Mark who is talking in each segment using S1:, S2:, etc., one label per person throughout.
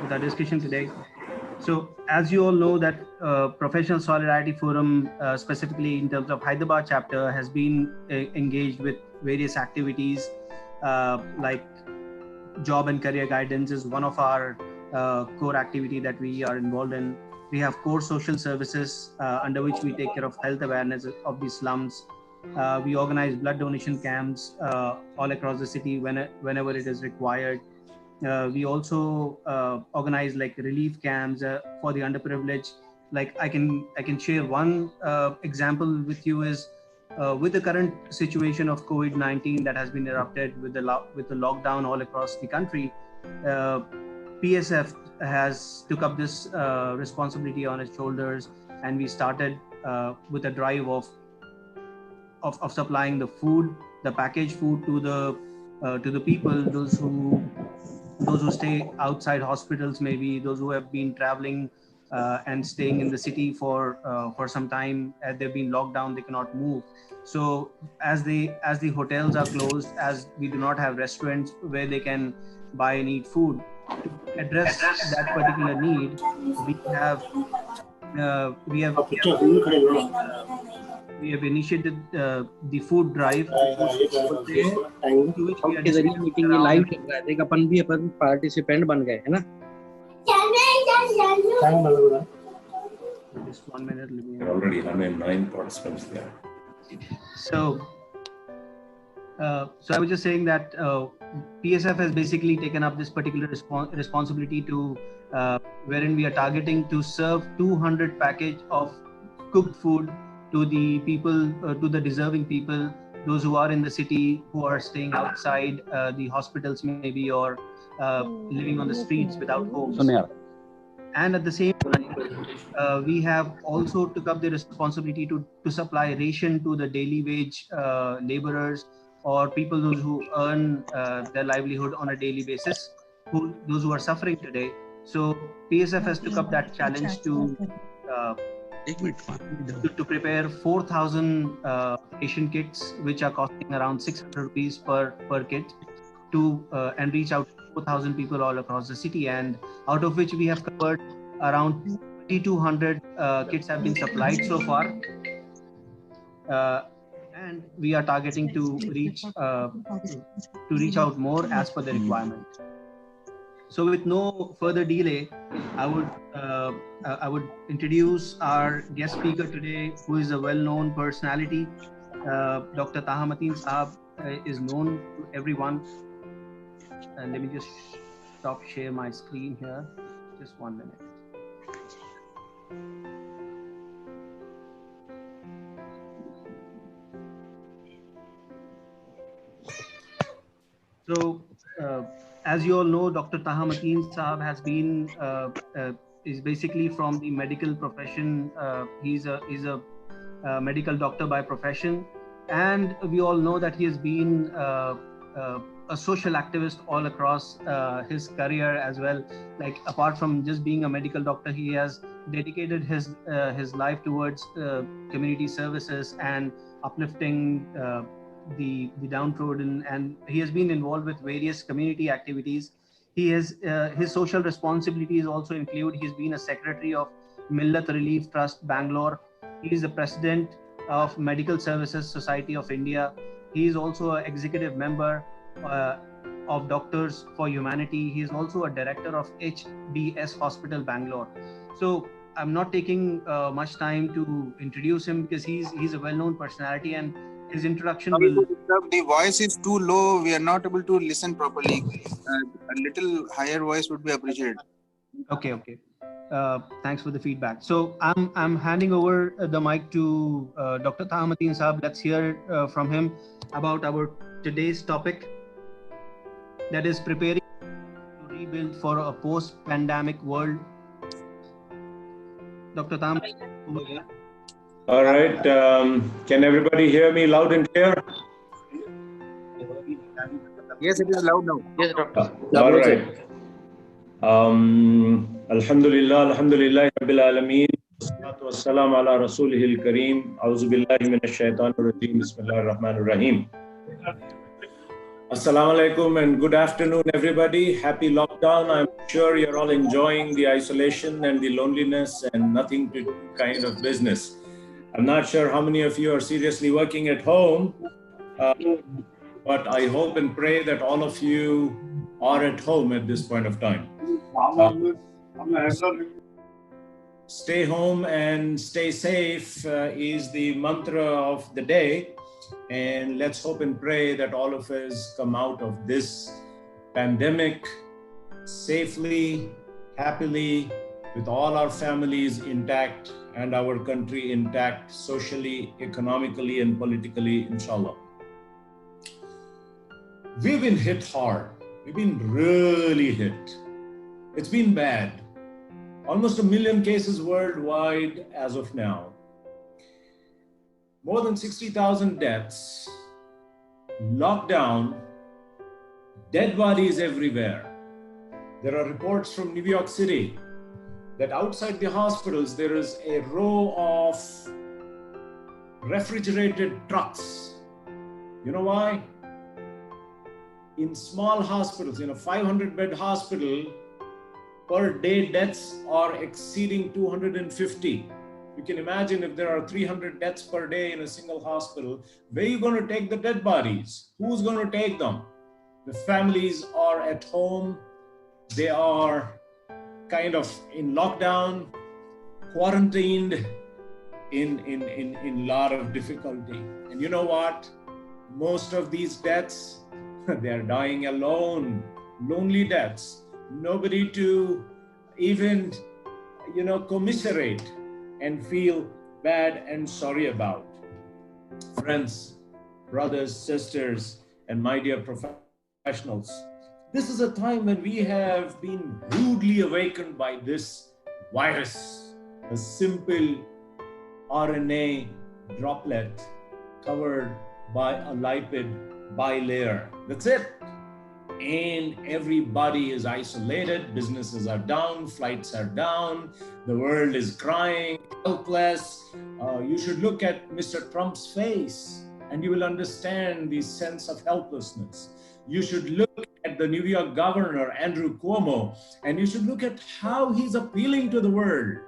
S1: with our discussion today. So as you all know that Professional Solidarity Forum, specifically in terms of Hyderabad chapter, has been engaged with various activities like job and career guidance is one of our core activity that we are involved in. We have core social services under which we take care of health awareness of the slums. We organize blood donation camps all across the city whenever it is required. We also organize like relief camps for the underprivileged. Like I can share one example with you is with the current situation of COVID-19 that has been erupted with the lockdown all across the country. PSF has took up this responsibility on its shoulders, and we started with a drive of supplying the food, the packaged food to the people, those who stay outside hospitals, maybe those who have been traveling and staying in the city for some time. As they've been locked down, they cannot move. So as the hotels are closed, as we do not have restaurants where they can buy and eat food, to address that particular need, we have initiated the food drive, to which we are
S2: meeting ये live चल रहा है, देख अपन भी अपन participant बन गए है ना.
S1: Just 1 minute.
S3: There are already 109 participants there.
S1: So I was just saying that PSF has basically taken up this particular responsibility to wherein we are targeting to serve 200 package of cooked food to the people, to the deserving people, those who are in the city, who are staying outside the hospitals maybe, or living on the streets without homes. And at the same time, we have also took up the responsibility to supply ration to the daily wage laborers, or people those who earn their livelihood on a daily basis, those who are suffering today. So PSF has took up that challenge to prepare 4,000 ration kits, which are costing around 600 rupees per kit, to and reach out to 4,000 people all across the city, and out of which we have covered around 2,200 kits have been supplied so far, and we are targeting to reach out more as per the requirement. So with no further delay, I would introduce our guest speaker today, who is a well-known personality. Dr. Taha Mateen Saab is known to everyone. And let me just stop share my screen here. Just 1 minute. So, as you all know, Dr. Taha Mateen Saab has been is basically from the medical profession. He's a medical doctor by profession, and we all know that he has been a social activist all across his career as well. Like, apart from just being a medical doctor, he has dedicated his life towards community services and uplifting the downtrodden, and he has been involved with various community activities. He has his social responsibilities also include, he's been a secretary of Millat Relief Trust, Bangalore. He is the president of Medical Services Society of India. He is also an executive member of Doctors for Humanity. He is also a director of HBS Hospital, Bangalore. So I'm not taking much time to introduce him, because he's a well-known personality, and his introduction will...
S4: The voice is too low. We are not able to listen properly. A little higher voice would be appreciated.
S1: Okay. Thanks for the feedback. So I'm handing over the mic to Dr. Taha Mateen Saab. Let's hear from him about our today's topic, that is preparing to rebuild for a post-pandemic world. Dr. Taha, over here.
S3: All right. Can everybody hear me loud and clear?
S4: Yes, it is loud now.
S2: Yes, doctor.
S3: All right. Alhamdulillah, Rabbil Alameen. Wassalatu wassalamu ala Rasulihil Kareem. A'udhu billahi minash shaitanir rajeem. Bismillahir Rahmanir Rahim. Assalamu alaikum and good afternoon, everybody. Happy lockdown lockdown, I'm sure you're all enjoying the isolation and the loneliness and nothing to do kind of business. I'm not sure how many of you are seriously working at home, but I hope and pray that all of you are at home at this point of time. Stay home and stay safe is the mantra of the day. And let's hope and pray that all of us come out of this pandemic safely, happily, with all our families intact and our country intact, socially, economically, and politically, inshallah. We've been hit hard. We've been really hit. It's been bad. Almost 1 million cases worldwide as of now. More than 60,000 deaths, lockdown, dead bodies everywhere. There are reports from New York City that outside the hospitals, there is a row of refrigerated trucks. You know why? In small hospitals, in a 500-bed hospital, per day deaths are exceeding 250. You can imagine if there are 300 deaths per day in a single hospital, where are you going to take the dead bodies? Who's going to take them? The families are at home. They are kind of in lockdown, quarantined, in a lot of difficulty. And you know what? Most of these deaths, they are dying alone, lonely deaths. Nobody to even, commiserate and feel bad and sorry about. Friends, brothers, sisters, and my dear professionals, this is a time when we have been rudely awakened by this virus, a simple RNA droplet covered by a lipid bilayer. That's it. And everybody is isolated, businesses are down, flights are down, the world is crying, helpless. You should look at Mr. Trump's face and you will understand the sense of helplessness. You should look at the New York governor, Andrew Cuomo, and you should look at how he's appealing to the world.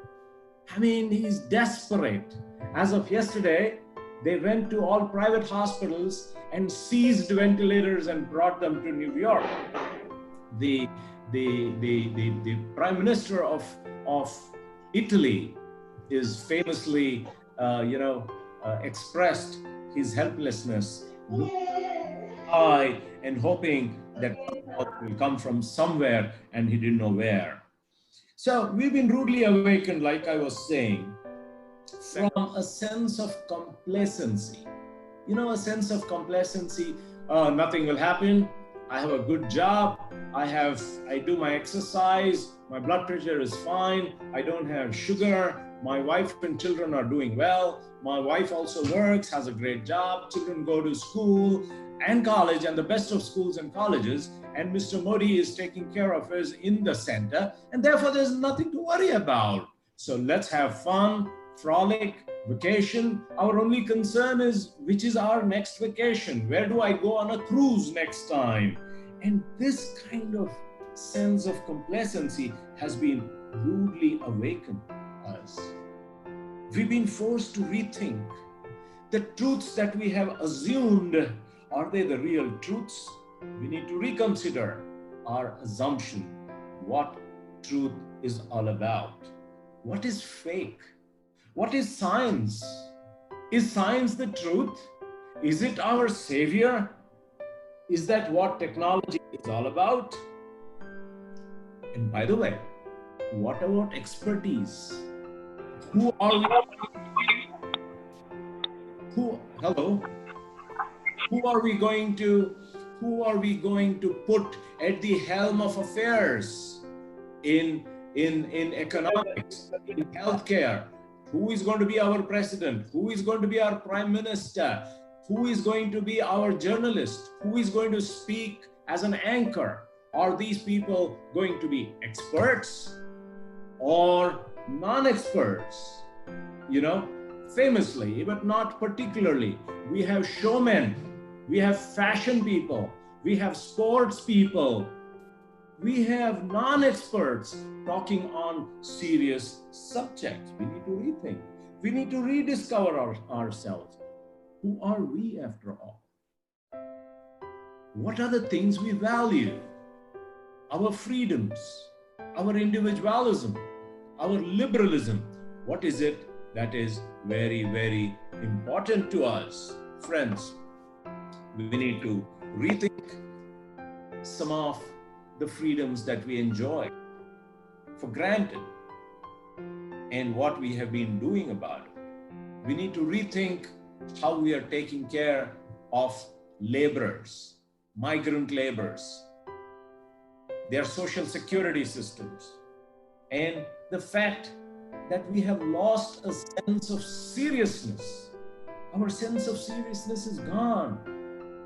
S3: I mean, he's desperate. As of yesterday, they went to all private hospitals and seized ventilators and brought them to New York. The Prime Minister of Italy is famously, expressed his helplessness, and hoping that help will come from somewhere, and he didn't know where. So we've been rudely awakened, like I was saying, from a sense of complacency. A sense of complacency. Nothing will happen. I have a good job. I do my exercise. My blood pressure is fine. I don't have sugar. My wife and children are doing well. My wife also works, has a great job. Children go to school and college, and the best of schools and colleges. And Mr. Modi is taking care of us in the center. And therefore, there's nothing to worry about. So let's have fun, frolic, vacation. Our only concern is, which is our next vacation? Where do I go on a cruise next time? And this kind of sense of complacency has been rudely awakened us. We've been forced to rethink the truths that we have assumed. Are they the real truths? We need to reconsider our assumption. What truth is all about? What is fake? What is science? Is science the truth? Is it our savior? Is that what technology is all about? And by the way, what about expertise? Who are we? Who are we going to put at the helm of affairs in economics, in healthcare? Who is going to be our president? Who is going to be our prime minister? Who is going to be our journalist? Who is going to speak as an anchor? Are these people going to be experts or non-experts? Famously, but not particularly. We have showmen, we have fashion people, we have sports people, We have non-experts talking on serious subjects. We need to rethink. We need to rediscover ourselves. Who are we after all? What are the things we value? Our freedoms, our individualism, our liberalism. What is it that is very, very important to us? Friends, we need to rethink some of the freedoms that we enjoy for granted and what we have been doing about it. We need to rethink how we are taking care of laborers, migrant laborers, their social security systems, and the fact that we have lost a sense of seriousness. Our sense of seriousness is gone.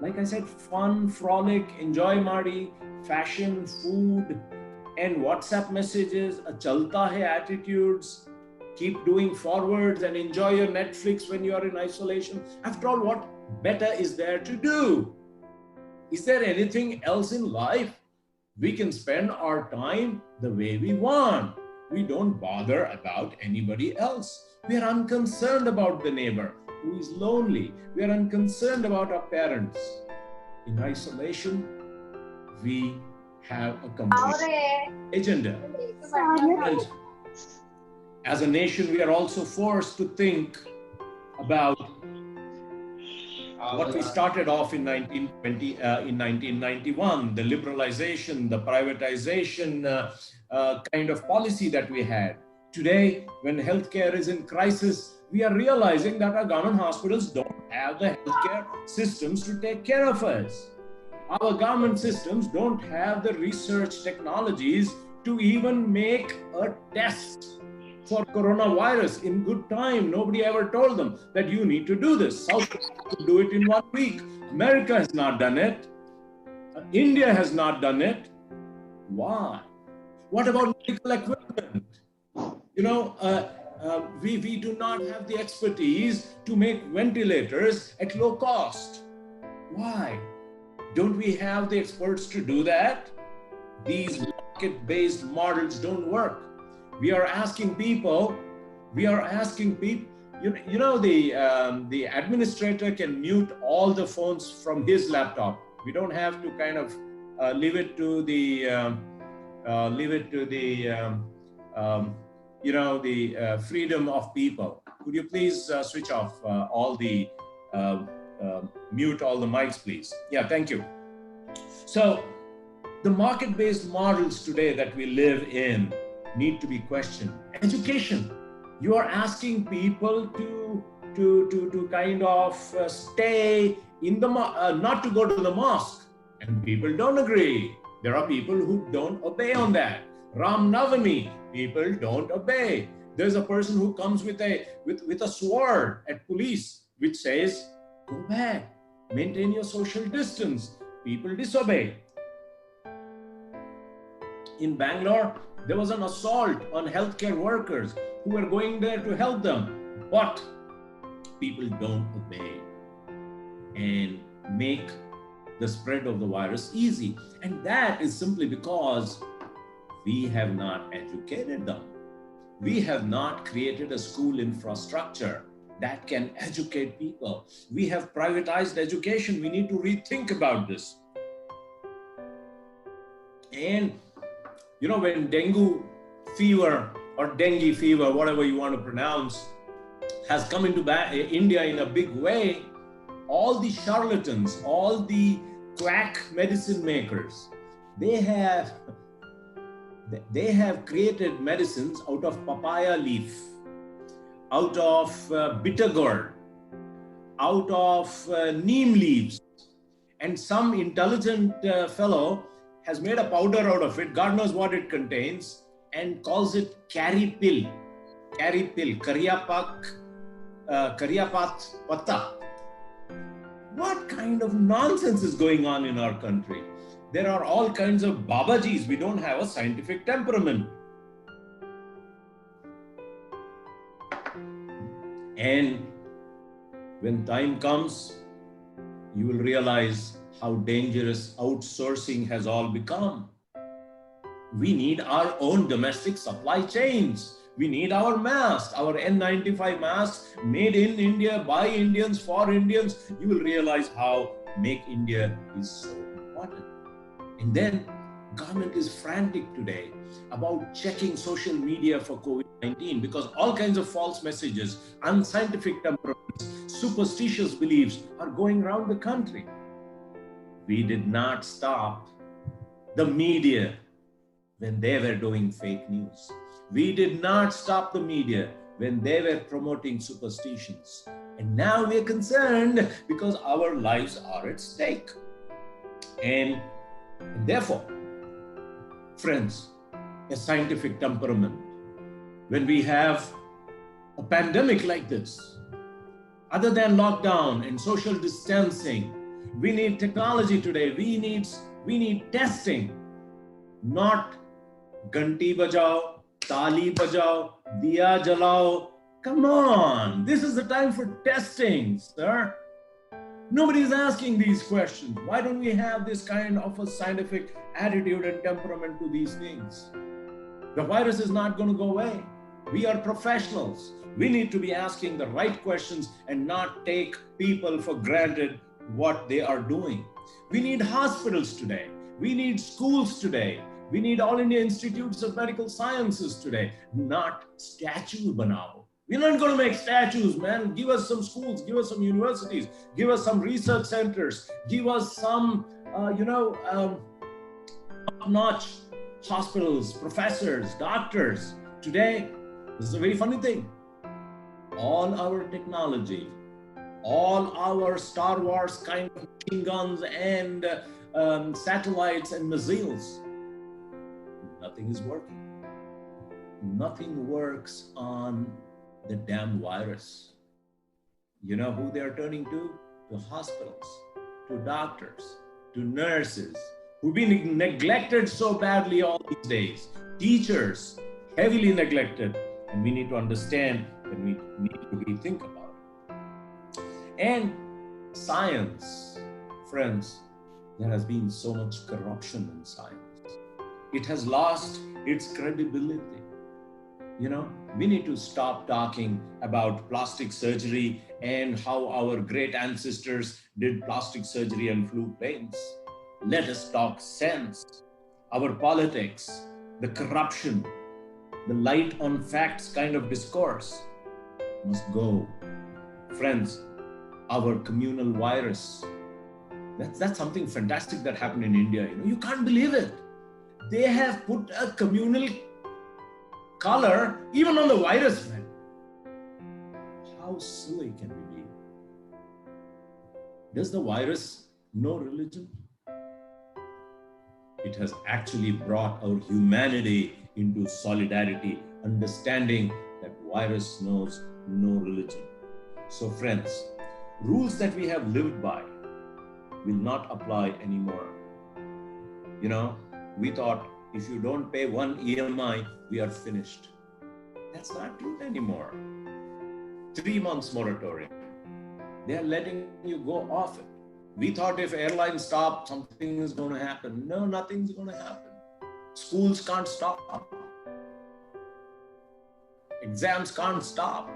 S3: Like I said, fun, frolic, enjoy Marty, fashion, food, and WhatsApp messages, a chalta hai attitudes, keep doing forwards and enjoy your Netflix when you are in isolation. After all, what better is there to do? Is there anything else in life? We can spend our time the way we want. We don't bother about anybody else. We are unconcerned about the neighbor who is lonely. We are unconcerned about our parents. In isolation, we have a complete agenda. And as a nation, we are also forced to think about what we started off in 1991, the liberalization, the privatization kind of policy that we had. Today, when healthcare is in crisis, we are realizing that our government hospitals don't have the healthcare systems to take care of us. Our government systems don't have the research technologies to even make a test for coronavirus in good time. Nobody ever told them that you need to do this. South Korea could do it in 1 week. America has not done it. India has not done it. Why? What about medical equipment? You know, we do not have the expertise to make ventilators at low cost. Why? Don't we have the experts to do that? These market-based models don't work. We are asking people, you know, the administrator can mute all the phones from his laptop. We don't have to kind of leave it to the freedom of people. Could you please switch off all the, mute all the mics, please? Yeah, thank you. So the market-based models today that we live in need to be questioned. Education. You are asking people to kind of stay in the, not to go to the mosque. And people don't agree. There are people who don't obey on that. Ram Navami, people don't obey. There's a person who comes with a sword at police, which says, go back, maintain your social distance. People disobey. In Bangalore, there was an assault on healthcare workers who were going there to help them, but people don't obey and make the spread of the virus easy. And that is simply because we have not educated them. We have not created a school infrastructure that can educate people. We have privatized education. We need to rethink about this. And you know, when dengue fever or dengue fever, whatever you want to pronounce, has come into India in a big way, all the charlatans, all the quack medicine makers, they have created medicines out of papaya leaf, out of bitter gourd, out of neem leaves, and some intelligent fellow has made a powder out of it, God knows what it contains, and calls it Kari pill, Karyapat Patta. What kind of nonsense is going on in our country? There are all kinds of Babajis. We don't have a scientific temperament. And when time comes, you will realize how dangerous outsourcing has all become. We need our own domestic supply chains. We need our masks, our N95 masks made in India, by Indians, for Indians. You will realize how Make India is so important. And then government is frantic today about checking social media for COVID-19 because all kinds of false messages, unscientific temperaments, superstitious beliefs are going around the country. We did not stop the media when they were doing fake news. We did not stop the media when they were promoting superstitions. And now we're concerned because our lives are at stake. And therefore, friends, a scientific temperament, when we have a pandemic like this, other than lockdown and social distancing, we need technology today. We need testing, not ganti bajao, tali bajao, diya jalao. Come on, this is the time for testing, sir. Nobody's asking these questions. Why don't we have this kind of a scientific attitude and temperament to these things? The virus is not going to go away. We are professionals. We need to be asking the right questions and not take people for granted what they are doing. We need hospitals today. We need schools today. We need All India Institutes of Medical Sciences today, not statue banao. We're not going to make statues, man. Give us some schools, give us some universities, give us some research centers, give us some, top-notch hospitals, professors, doctors. Today, this is a very funny thing. All our technology, all our Star Wars kind of machine guns and satellites and missiles, nothing is working. Nothing works on the damn virus. You know who they're turning to? To hospitals, to doctors, to nurses, who've been neglected so badly all these days. Teachers, heavily neglected. And we need to understand that we need to rethink about it. And science, friends, there has been so much corruption in science. It has lost its credibility. You know, we need to stop talking about plastic surgery and how our great ancestors did plastic surgery and flew planes. Let us talk sense. Our politics, the corruption, the light on facts kind of discourse must go. Friends, our communal virus, that's something fantastic that happened in India. You know, you can't believe it. They have put a communal color even on the virus, man. How silly can we be? Does the virus know religion? It has actually brought our humanity into solidarity, understanding that virus knows no religion. So friends, rules that we have lived by will not apply anymore. You know, we thought if you don't pay one EMI, we are finished. That's not true anymore. 3 months moratorium. They are letting you go off it. We thought if airlines stop, something is going to happen. No, nothing's going to happen. Schools can't stop. Exams can't stop.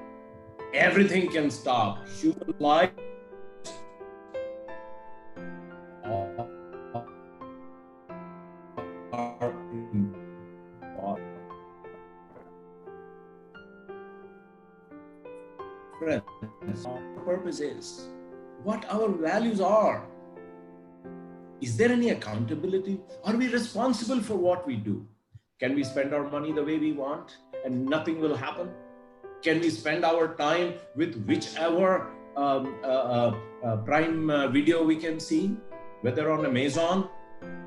S3: Everything can stop. Human life are important. Friends, our purpose is what our values are. Is there any accountability? Are we responsible for what we do? Can we spend our money the way we want and nothing will happen? Can we spend our time with whichever Prime Video we can see, whether on Amazon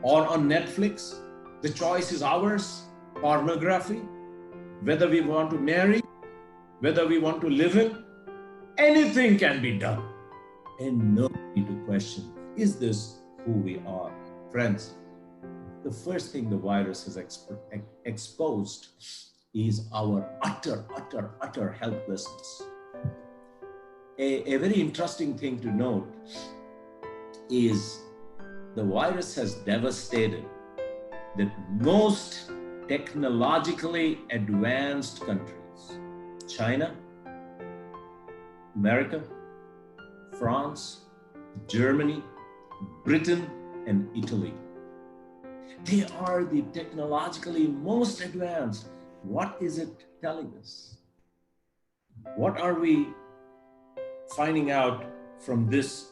S3: or on Netflix? The choice is ours. Pornography, whether we want to marry, whether we want to live in, anything can be done. And no need to question, is this who we are? Friends, the first thing the virus has exposed is our utter helplessness. A very interesting thing to note is the virus has devastated the most technologically advanced countries, China, America, France, Germany, Britain, and Italy. They are the technologically most advanced. What is it telling us? What are we finding out from this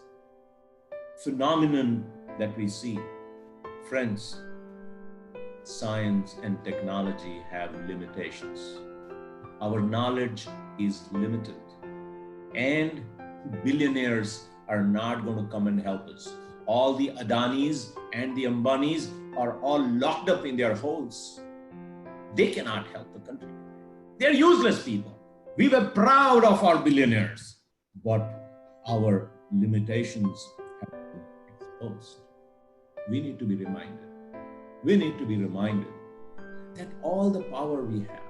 S3: phenomenon that we see? Friends, science and technology have limitations. Our knowledge is limited, and billionaires are not going to come and help us. All the Adanis and the Ambanis are all locked up in their holes. They cannot help the country. They're useless people. We were proud of our billionaires, but our limitations have been exposed. We need to be reminded. We need to be reminded that all the power we have,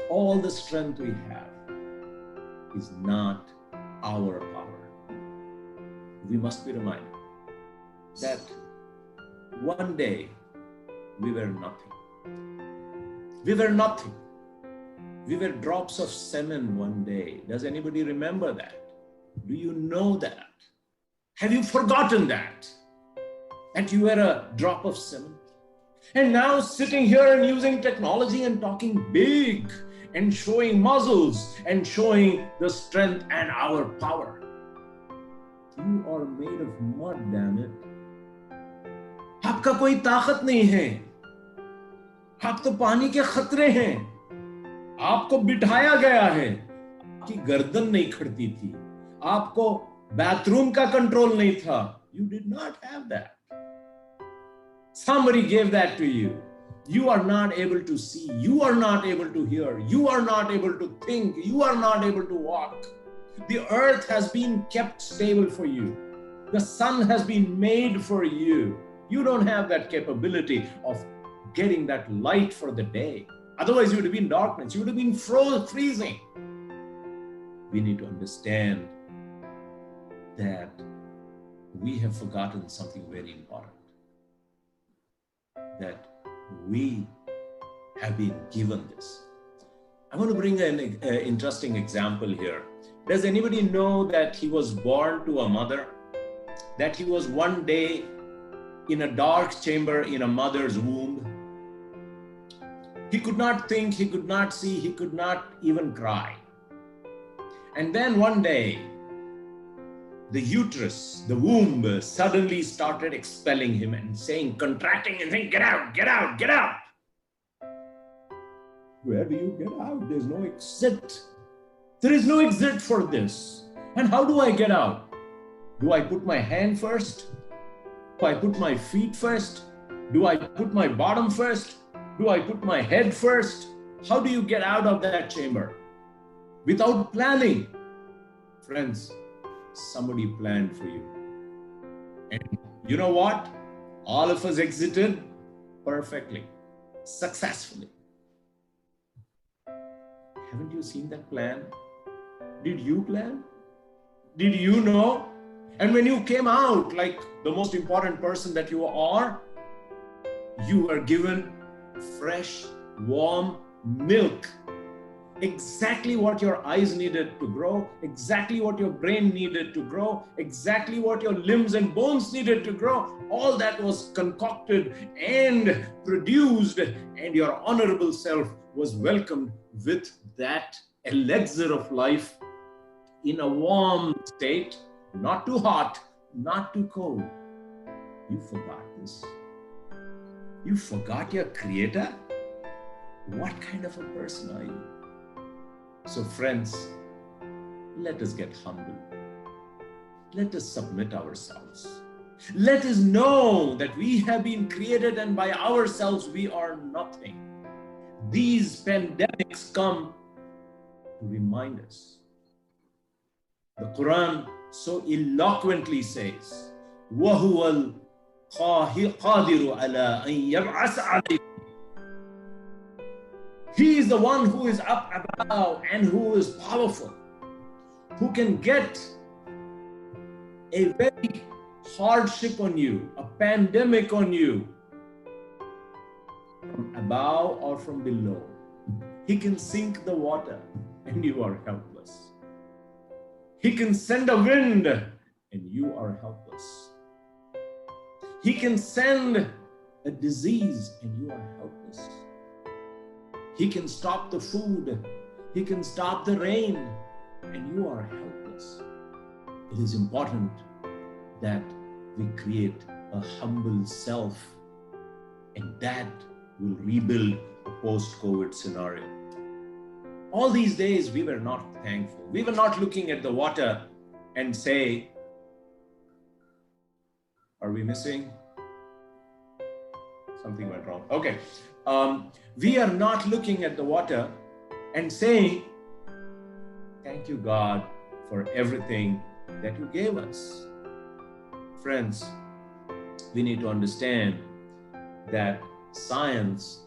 S3: all the strength we have is not our power. We must be reminded that one day we were nothing. We were nothing. We were drops of semen one day. Does anybody remember that? Do you know that? Have you forgotten that? That you were a drop of semen? And now sitting here and using technology and talking big and showing muscles and showing the strength and our power. You are made of mud, damn it. आपका कोई ताकत नहीं है. आप तो पानी के खतरे हैं. आपको बिठाया गया है. आपकी गर्दन नहीं खड़ती थी. आपको बाथरूम का कंट्रोल नहीं था. You did not have that. Somebody gave that to you. You are not able to see. You are not able to hear. You are not able to think. You are not able to walk. The earth has been kept stable for you. The sun has been made for you. You don't have that capability of getting that light for the day. Otherwise, you would have been darkness. You would have been freezing. We need to understand that we have forgotten something very important. That we have been given this. I want to bring an interesting example here. Does anybody know that he was born to a mother? That he was one day in a dark chamber in a mother's womb? He could not think, he could not see, he could not even cry. And then one day, the uterus, the womb, suddenly started expelling him and saying, contracting and saying, get out, get out, get out. Where do you get out? There's no exit. There is no exit for this. And how do I get out? Do I put my hand first? Do I put my feet first? Do I put my bottom first? Do I put my head first? How do you get out of that chamber? Without planning. Friends, somebody planned for you. And you know what? All of us exited perfectly, successfully. Haven't you seen that plan? Did you plan? Did you know? And when you came out like the most important person that you are, you were given fresh, warm milk. Exactly what your eyes needed to grow, exactly what your brain needed to grow, exactly what your limbs and bones needed to grow. All that was concocted and produced, and your honorable self was welcomed with that elixir of life in a warm state, not too hot, not too cold. You forgot this. You forgot your creator? What kind of a person are you? So friends, let us get humble. Let us submit ourselves. Let us know that we have been created and by ourselves we are nothing. These pandemics come to remind us. The Quran so eloquently says, وَهُوَ الْقَادِرُ عَلَىٰ أَن يَبْعَثَ عَلَيْكُمْ. He is the one who is up above and who is powerful, who can get a very hardship on you, a pandemic on you, from above or from below. He can sink the water and you are helpless. He can send a wind and you are helpless. He can send a disease and you are helpless. He can stop the food. He can stop the rain and you are helpless. It is important that we create a humble self, and that will rebuild a post-COVID scenario. All these days, we were not thankful. We were not looking at the water and say, are we missing? Something went wrong. Okay. We are not looking at the water and saying, thank you, God, for everything that you gave us. Friends, we need to understand that science,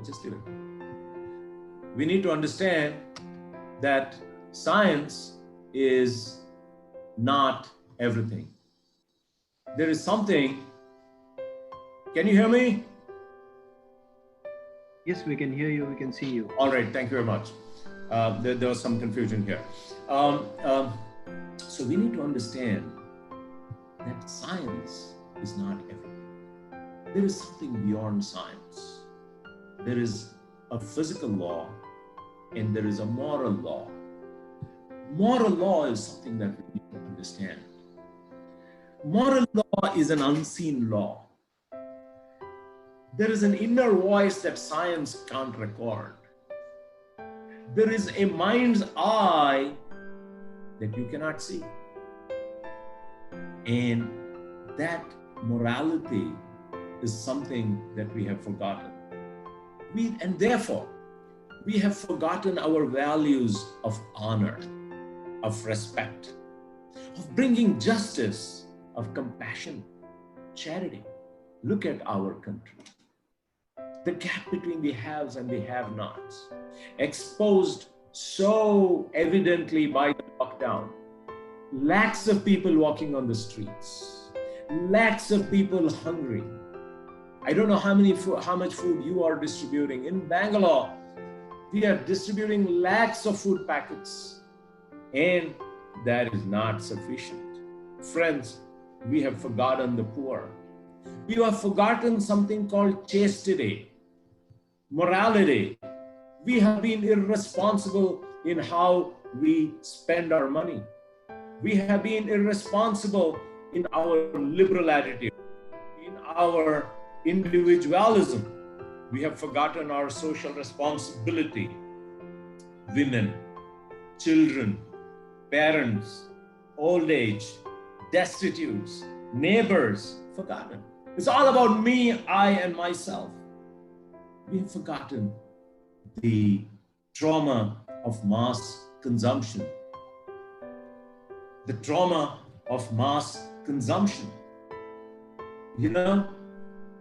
S3: just leave it. We need to understand that science is not everything. There is something. Can you hear me?
S1: Yes, we can hear you. We can see you.
S3: All right. Thank you very much. There was some confusion here. So we need to understand that science is not everything. There is something beyond science. There is a physical law and there is a moral law. Moral law is something that we need to understand. Moral law is an unseen law. There is an inner voice that science can't record. There is a mind's eye that you cannot see. And that morality is something that we have forgotten. And therefore, we have forgotten our values of honor, of respect, of bringing justice, of compassion, charity. Look at our country. The gap between the haves and the have-nots, exposed so evidently by the lockdown. Lakhs of people walking on the streets, lakhs of people hungry. I don't know how much food you are distributing. In Bangalore, we are distributing lakhs of food packets, and that is not sufficient. Friends, we have forgotten the poor. We have forgotten something called chastity, morality. We have been irresponsible in how we spend our money. We have been irresponsible in our liberal attitude, in our individualism. We have forgotten our social responsibility. Women, children, parents, old age, destitutes, neighbors, forgotten. It's all about me, I, and myself. We have forgotten the trauma of mass consumption. The trauma of mass consumption. You know,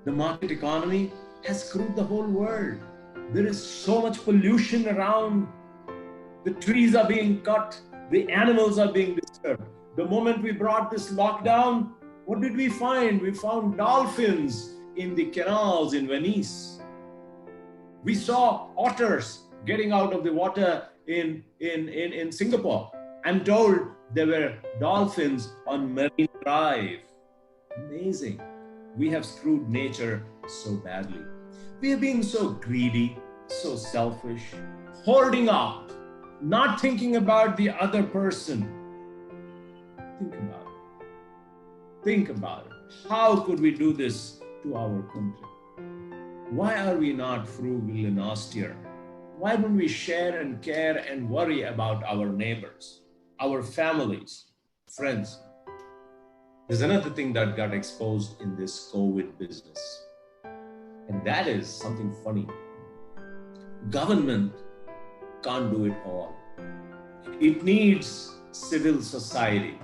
S3: the market economy has screwed the whole world. There is so much pollution around. The trees are being cut. The animals are being disturbed. The moment we brought this lockdown, what did we find? We found dolphins in the canals in Venice. We saw otters getting out of the water in Singapore. I'm told there were dolphins on Marine Drive. Amazing. We have screwed nature so badly. We have been so greedy, so selfish, hoarding up, not thinking about the other person. Think about it. Think about it. How could we do this to our country? Why are we not frugal and austere? Why don't we share and care and worry about our neighbors, our families, friends? There's another thing that got exposed in this COVID business, and that is something funny. Government can't do it all. It needs civil society.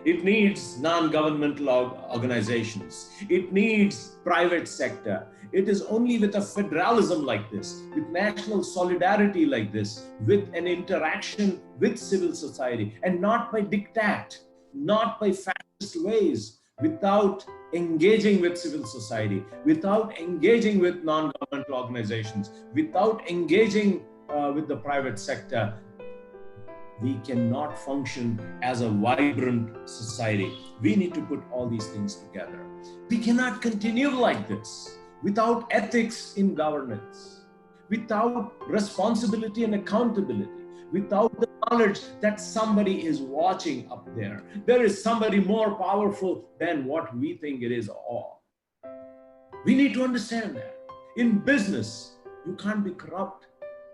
S3: It needs non-governmental organizations. It needs private sector. It is only with a federalism like this, with national solidarity like this, with an interaction with civil society, and not by diktat, not by fascist ways, without engaging with civil society, without engaging with non-governmental organizations, without engaging with the private sector, we cannot function as a vibrant society. We need to put all these things together. We cannot continue like this without ethics in governance, without responsibility and accountability, without the knowledge that somebody is watching up there. There is somebody more powerful than what we think it is all. We need to understand that. In business, you can't be corrupt.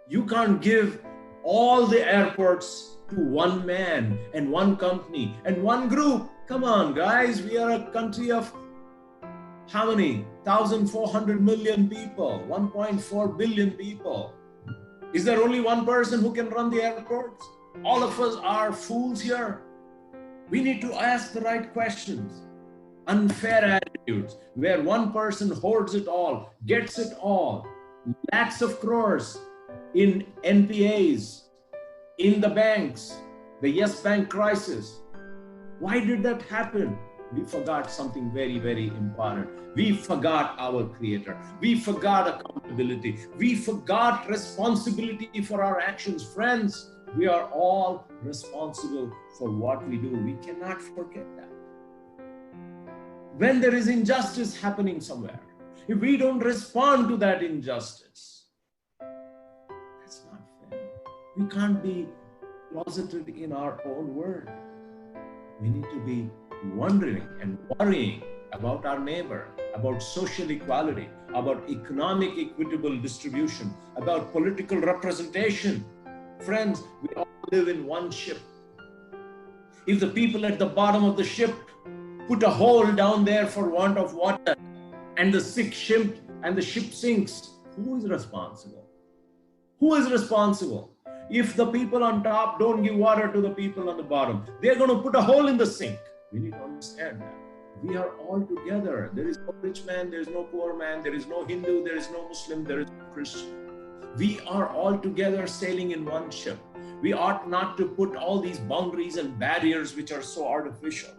S3: You can't give all the airports to one man and one company and one group. Come on, guys, we are a country of how many? 1,400 million people, 1.4 billion people. Is there only one person who can run the airports? All of us are fools here. We need to ask the right questions. Unfair attitudes, where one person hoards it all, gets it all, lakhs of crores in NPAs, in the banks, the Yes Bank crisis. Why did that happen? We forgot something very, very important. We forgot our Creator. We forgot accountability. We forgot responsibility for our actions. Friends, we are all responsible for what we do. We cannot forget that. When there is injustice happening somewhere, if we don't respond to that injustice, that's not fair. We can't be closeted in our own world. We need to be wondering and worrying about our neighbor, about social equality, about economic equitable distribution, about political representation. Friends, we all live in one ship. If the people at the bottom of the ship put a hole down there for want of water and the ship sinks, who is responsible? Who is responsible? If the people on top don't give water to the people on the bottom, they're going to put a hole in the sink. We need to understand that. We are all together. There is no rich man, there is no poor man, there is no Hindu, there is no Muslim, there is no Christian. We are all together sailing in one ship. We ought not to put all these boundaries and barriers which are so artificial.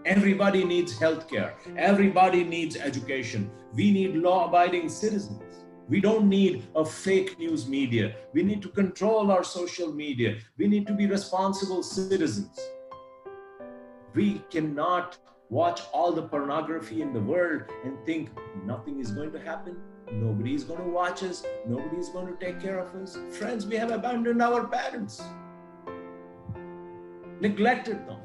S3: Everybody needs healthcare. Everybody needs education. We need law-abiding citizens. We don't need a fake news media. We need to control our social media. We need to be responsible citizens. We cannot watch all the pornography in the world and think nothing is going to happen. Nobody is going to watch us. Nobody is going to take care of us. Friends, we have abandoned our parents, neglected them,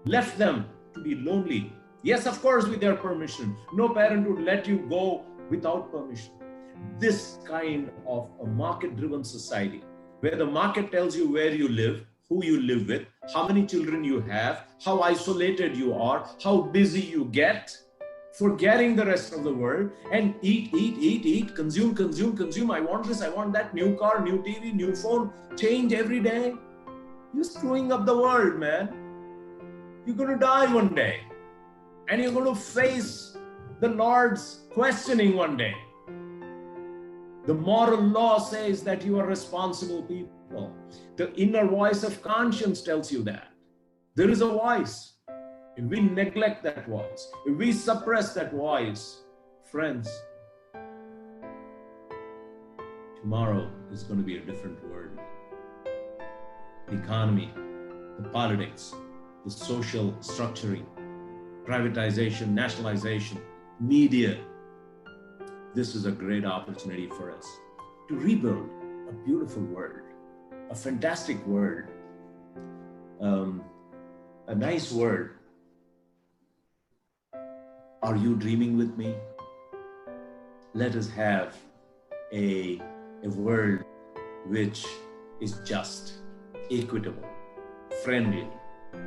S3: left them to be lonely. Yes, of course, with their permission. No parent would let you go without permission. This kind of a market-driven society, where the market tells you where you live, who you live with, how many children you have, how isolated you are, how busy you get, forgetting the rest of the world, and eat, consume. I want this, I want that, new car, new TV, new phone, change every day. You're screwing up the world, man. You're going to die one day, and you're going to face the Lord's questioning one day. The moral law says that you are responsible people. The inner voice of conscience tells you that. There is a voice. If we neglect that voice, if we suppress that voice, friends, tomorrow is going to be a different world. The economy, the politics, the social structuring, privatization, nationalization, media. This is a great opportunity for us to rebuild a beautiful world, a fantastic world, a nice world. Are you dreaming with me? Let us have a world which is just, equitable, friendly,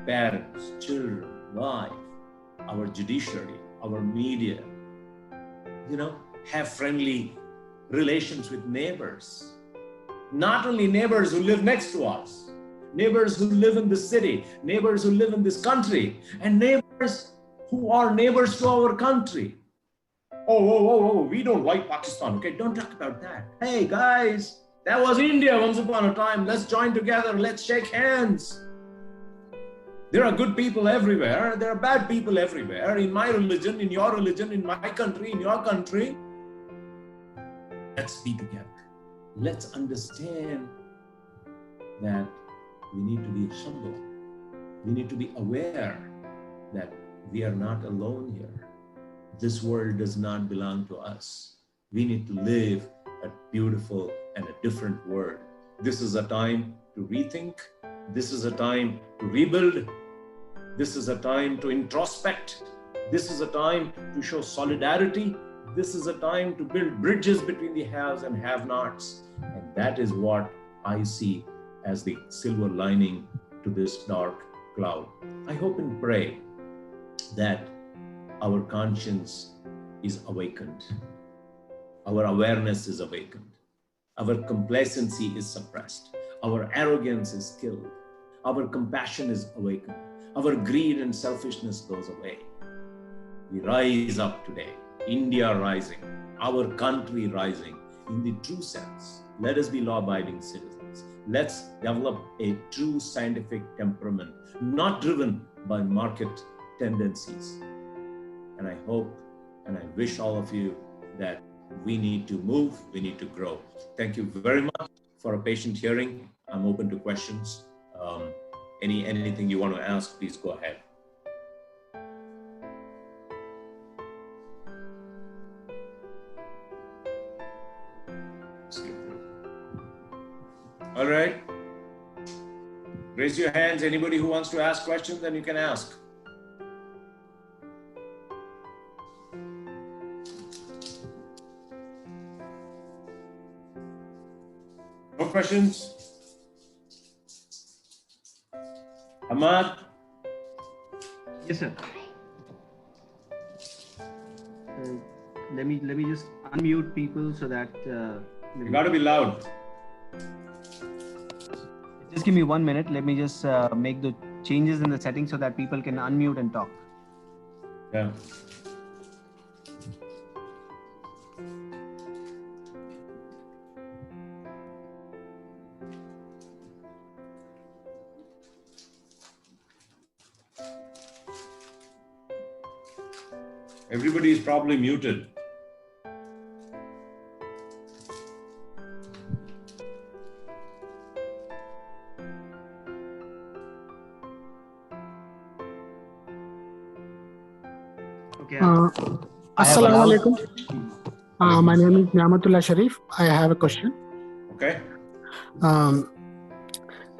S3: parents, children, wife, our judiciary, our media, have friendly relations with neighbors. Not only neighbors who live next to us, neighbors who live in the city, neighbors who live in this country, and neighbors who are neighbors to our country. Oh, we don't like Pakistan. Okay, don't talk about that. Hey guys, that was India once upon a time. Let's join together. Let's shake hands. There are good people everywhere. There are bad people everywhere. In my religion, in your religion, in my country, in your country. Let's be together. Let's understand that we need to be humble. We need to be aware that we are not alone here. This world does not belong to us. We need to live a beautiful and a different world. This is a time to rethink. This is a time to rebuild. This is a time to introspect. This is a time to show solidarity. This is a time to build bridges between the haves and have-nots. And that is what I see as the silver lining to this dark cloud. I hope and pray that our conscience is awakened. Our awareness is awakened. Our complacency is suppressed. Our arrogance is killed. Our compassion is awakened. Our greed and selfishness goes away. We rise up today. India rising, our country rising in the true sense. Let us be law-abiding citizens. Let's develop a true scientific temperament, not driven by market tendencies. And I hope and I wish all of you that we need to move, we need to grow. Thank you very much for a patient hearing. I'm open to questions. Anything you want to ask, please go ahead. All right. Raise your hands. Anybody who wants to ask questions, then you can ask. No questions? Ahmad?
S1: Yes, sir. Let me just unmute people so that
S3: You got to be loud.
S1: Just give me 1 minute. Let me just make the changes in the settings so that people can unmute and talk.
S3: Yeah. Everybody is probably muted.
S1: Okay.
S5: Assalamu alaikum. My name is Niamatullah Sharif. I have a question.
S3: Okay.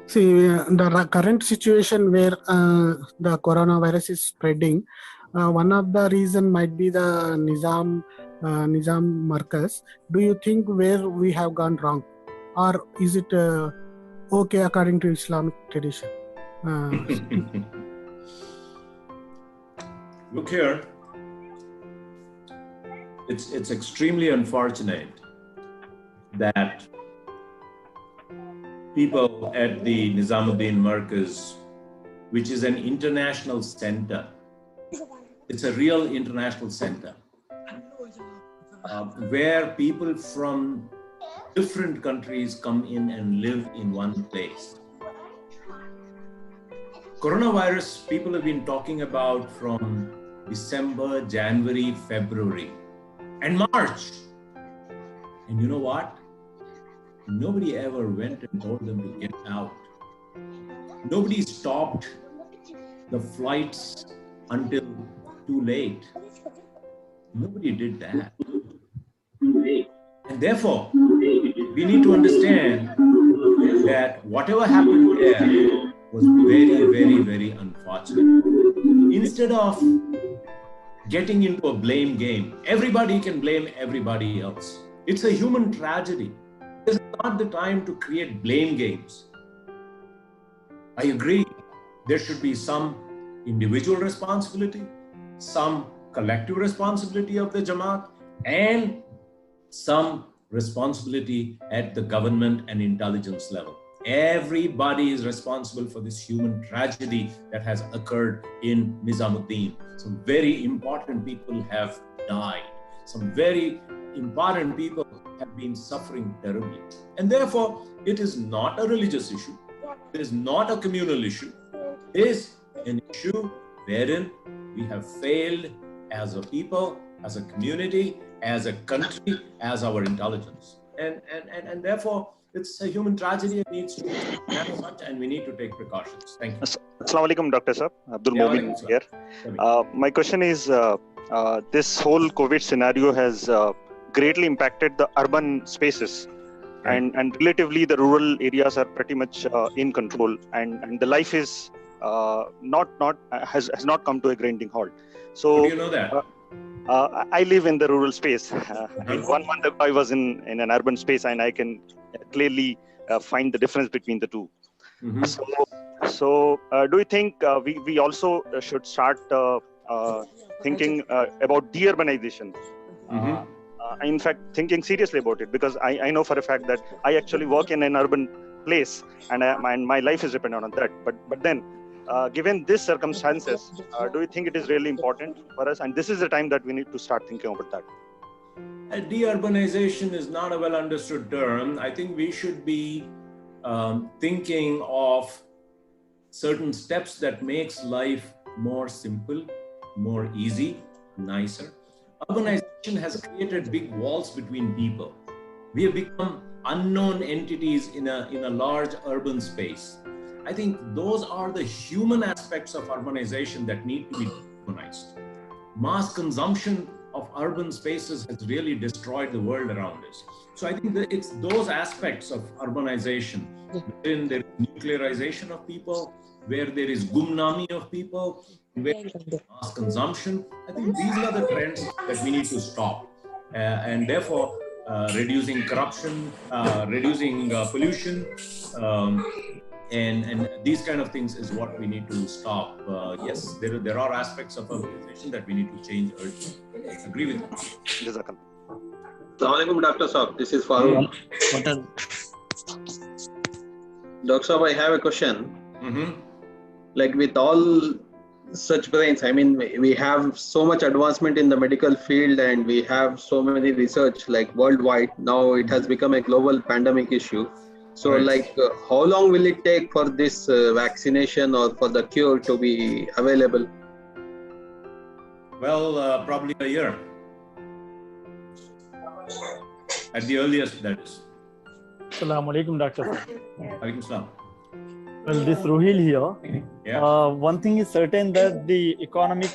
S5: See, the current situation where the coronavirus is spreading, one of the reason might be the Nizam Markaz. Do you think where we have gone wrong, or is it okay according to Islamic tradition?
S3: Look here. It's extremely unfortunate that people at the Nizamuddin Markaz, which is an international center, it's a real international center, where people from different countries come in and live in one place. Coronavirus, people have been talking about from December, January, February, and March. And you know what? Nobody ever went and told them to get out. Nobody stopped the flights until too late. Nobody did that. And therefore, we need to understand that whatever happened there was very, very, very unfortunate. Instead of getting into a blame game, everybody can blame everybody else. It's a human tragedy. This is not the time to create blame games. I agree, there should be some individual responsibility, some collective responsibility of the Jamaat, and some responsibility at the government and intelligence level. Everybody is responsible for this human tragedy that has occurred in Nizamuddin. Some very important people have died. Some very important people have been suffering terribly. And therefore, it is not a religious issue. It is not a communal issue. It is an issue wherein we have failed as a people, as a community, as a country, as our intelligence. And therefore, it's a human tragedy. It needs to be as such, and we need to take precautions. Thank you.
S6: Assalamu alaikum, Dr. Sir. Abdul
S3: Yeah,
S6: Momin
S3: walaikum
S6: here. My question is, this whole COVID scenario has greatly impacted the urban spaces.
S3: Right.
S6: And relatively the rural areas are pretty much in control, and the life is has not come to a grinding halt. So
S3: How do you know that?
S6: I live in the rural space. And 1 month ago I was in an urban space, and I can clearly find the difference between the two.
S3: Mhm.
S6: So do you think we also should start thinking about de-urbanization?
S3: Mhm.
S6: In fact, thinking seriously about it, because I know for a fact that I actually work in an urban place, and my life is dependent on that. But then, given these circumstances, do you think it is really important for us? And this is the time that we need to start thinking about that.
S3: Deurbanization is not a well understood term. I think we should be thinking of certain steps that makes life more simple, more easy, nicer. Urbanization has created big walls between people. We have become unknown entities in a large urban space. I think those are the human aspects of urbanization that need to be humanized. Mass consumption of urban spaces has really destroyed the world around us. So I think that it's those aspects of urbanization, wherein there is nuclearization of people, where there is gumnami of people, where there is mass consumption. I think these are the trends that we need to stop. And therefore, reducing corruption, reducing pollution, and these kind of things is what we need to stop. Yes, there are aspects of urbanization that we need to change urgently. I agree with you.
S7: Assalamu alaikum, Dr. Saab. This is Farooq. Dr. Saab, I have a question.
S3: Mm-hmm.
S7: Like with all such brains, I mean, we have so much advancement in the medical field, and we have so many research like worldwide. Now it has become a global pandemic issue. So
S3: Right.
S7: like how long will it take for this vaccination or for the cure to be available?
S3: Well, probably a year. At the earliest, that is.
S8: Assalamu alaikum, Dr.
S3: Alaikum salam.
S8: Well, this Ruhil here.
S3: Yeah.
S8: One thing is certain that the economic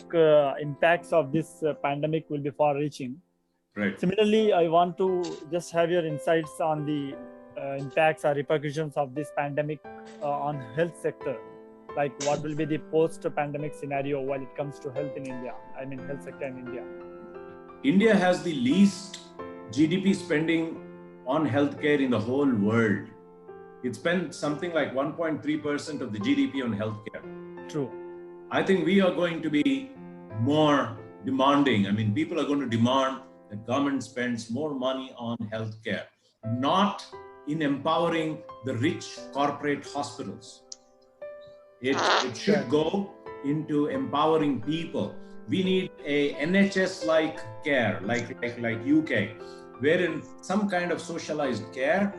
S8: impacts of this pandemic will be far-reaching.
S3: Right.
S8: Similarly, I want to just have your insights on the impacts or repercussions of this pandemic on health sector. Like what will be the post-pandemic scenario when it comes to health in India? I mean, health sector in India.
S3: India has the least GDP spending on healthcare in the whole world. It spends something like 1.3% of the GDP on healthcare.
S8: True.
S3: I think we are going to be more demanding. I mean, people are going to demand that government spends more money on healthcare, not in empowering the rich corporate hospitals. It should go into empowering people. We need a NHS-like care, like UK, wherein some kind of socialized care,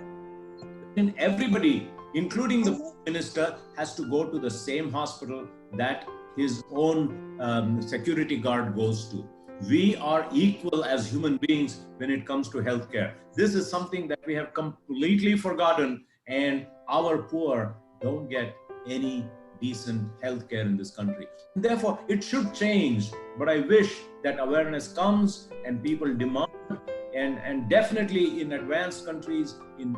S3: and everybody, including the minister, has to go to the same hospital that his own security guard goes to. We are equal as human beings when it comes to healthcare. This is something that we have completely forgotten, and our poor don't get any decent healthcare in this country. And therefore, it should change. But I wish that awareness comes and people demand. And definitely in advanced countries, in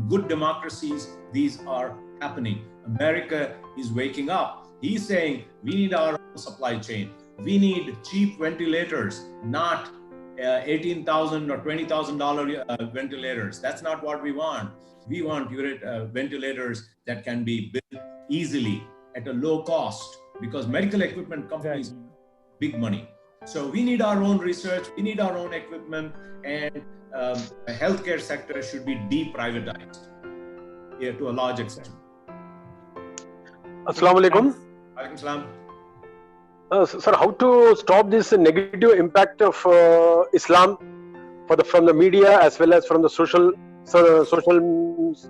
S3: good democracies, these are happening. America is waking up. He's saying we need our own supply chain. We need cheap ventilators, not $18,000 or $20,000 ventilators. That's not what we want. We want ventilators that can be built easily at a low cost, because medical equipment companies big money. So we need our own research, we need our own equipment, and the healthcare sector should be deprivatized to a large extent.
S9: Assalamu alaikum.
S3: Alaikum salam.
S9: Sir, how to stop this negative impact of Islam from the media as well as from the social